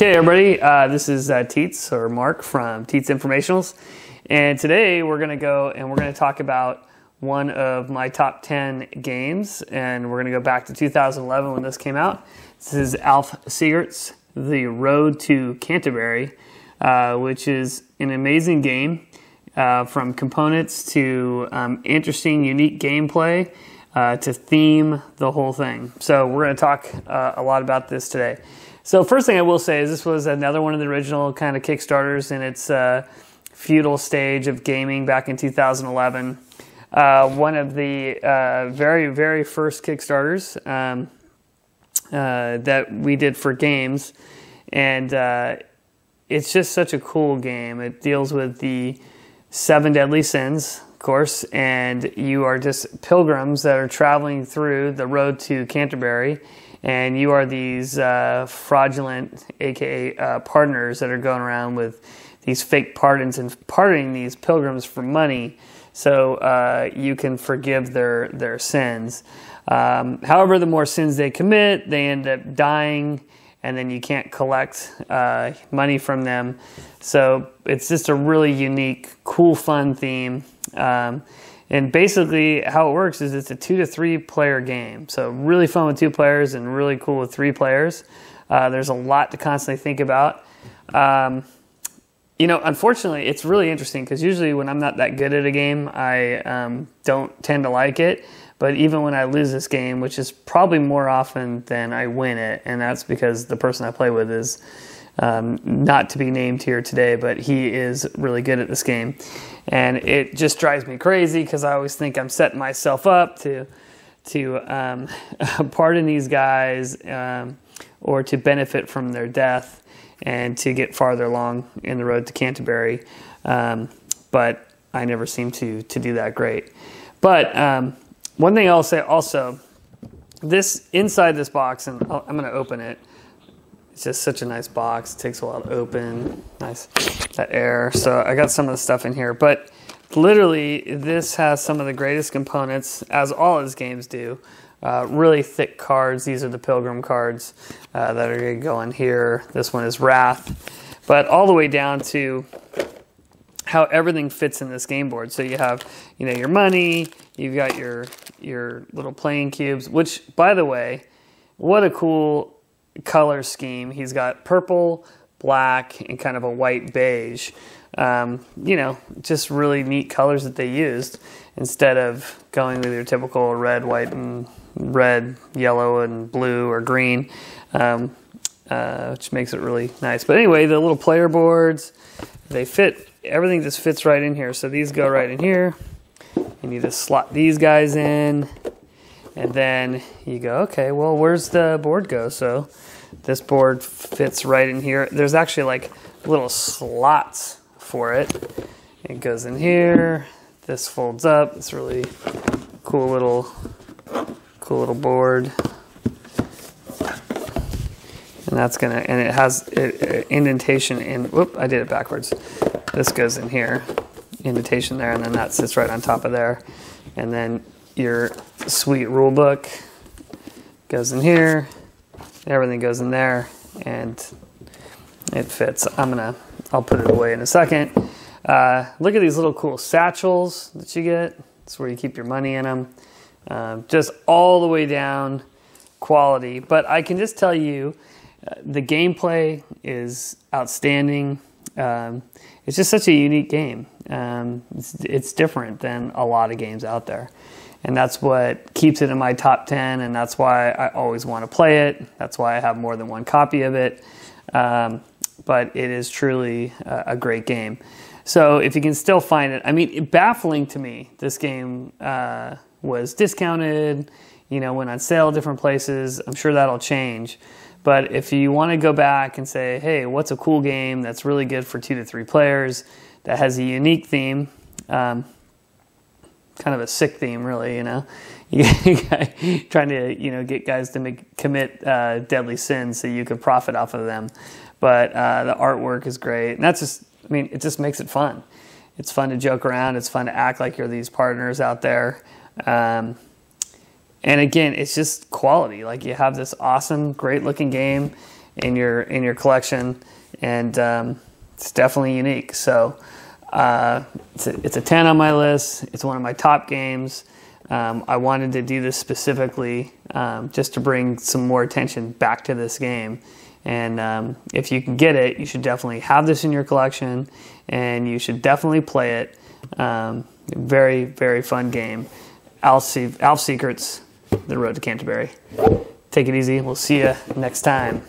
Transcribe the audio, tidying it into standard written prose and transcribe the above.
Okay, everybody, this is TIETS, or Mark from TIETS Informationals, and today we're going to go and we're going to talk about one of my top 10 games, and we're going to go back to 2011 when this came out. This is Alf Siegert's The Road to Canterbury, which is an amazing game, from components to interesting, unique gameplay to theme the whole thing. So we're going to talk a lot about this today. So first thing I will say is this was another one of the original kind of Kickstarters in its feudal stage of gaming back in 2011. One of the very, very first Kickstarters that we did for games. And it's just such a cool game. It deals with the 7 deadly sins, of course, and you are just pilgrims that are traveling through the road to Canterbury. And you are these fraudulent, aka partners, that are going around with these fake pardons and pardoning these pilgrims for money, so you can forgive their sins. However, the more sins they commit, they end up dying, and then you can't collect money from them. So it's just a really unique, cool, fun theme. And basically how it works is it's a 2 to 3 player game. So really fun with 2 players and really cool with 3 players. There's a lot to constantly think about. You know, unfortunately, it's really interesting because usually when I'm not that good at a game, I don't tend to like it. But even when I lose this game, which is probably more often than I win it, and that's because the person I play with is not to be named here today, but he is really good at this game. And it just drives me crazy because I always think I'm setting myself up to pardon these guys or to benefit from their death and to get farther along in the road to Canterbury. But I never seem to do that great. But one thing I'll say also, this inside this box, and I'm going to open it. It's just such a nice box. It takes a while to open. Nice, that air. So I got some of the stuff in here. But literally, this has some of the greatest components, as all his games do. Really thick cards. These are the Pilgrim cards that are going to go in here. This one is Wrath. But all the way down to how everything fits in this game board. So you have, you know, your money. You've got your little playing cubes. Which, by the way, what a cool color scheme. He's got purple, black, and kind of a white beige. You know, just really neat colors that they used instead of going with your typical red, white, and red, yellow, and blue or green, which makes it really nice. But anyway, the little player boards, they fit. Everything just fits right in here. So these go right in here. You need to slot these guys in. And then you go, okay, well, where's the board go? So this board fits right in here. There's actually like little slots for it. It goes in here. This folds up. It's really cool little board. And that's gonna, and it has indentation in. Whoop! I did it backwards. This goes in here, indentation there, and then that sits right on top of there, and then your sweet rule book goes in here, everything goes in there, and it fits. I'll put it away in a second. Look at these little cool satchels that you get. It's where you keep your money in them. Just all the way down quality. But I can just tell you, the gameplay is outstanding. It's just such a unique game. It's different than a lot of games out there. And that's what keeps it in my top 10, and that's why I always want to play it. That's why I have more than one copy of it. But it is truly a great game. So if you can still find it, I mean, baffling to me, this game was discounted, you know, went on sale different places. I'm sure that'll change. But if you want to go back and say, hey, what's a cool game that's really good for 2 to 3 players, that has a unique theme, kind of a sick theme, really, you know, trying to, you know, get guys to commit deadly sins so you could profit off of them. But the artwork is great, and that's just, I mean, it just makes it fun. It's fun to joke around. It's fun to act like you're these partners out there. And again, it's just quality. Like, you have this awesome, great looking game. in your collection, and it's definitely unique. So it's a 10 on my list. It's one of my top games. I wanted to do this specifically just to bring some more attention back to this game. And if you can get it, you should definitely have this in your collection, and you should definitely play it. Very, very fun game. Alf Secrets, The Road to Canterbury. Take it easy. We'll see you next time.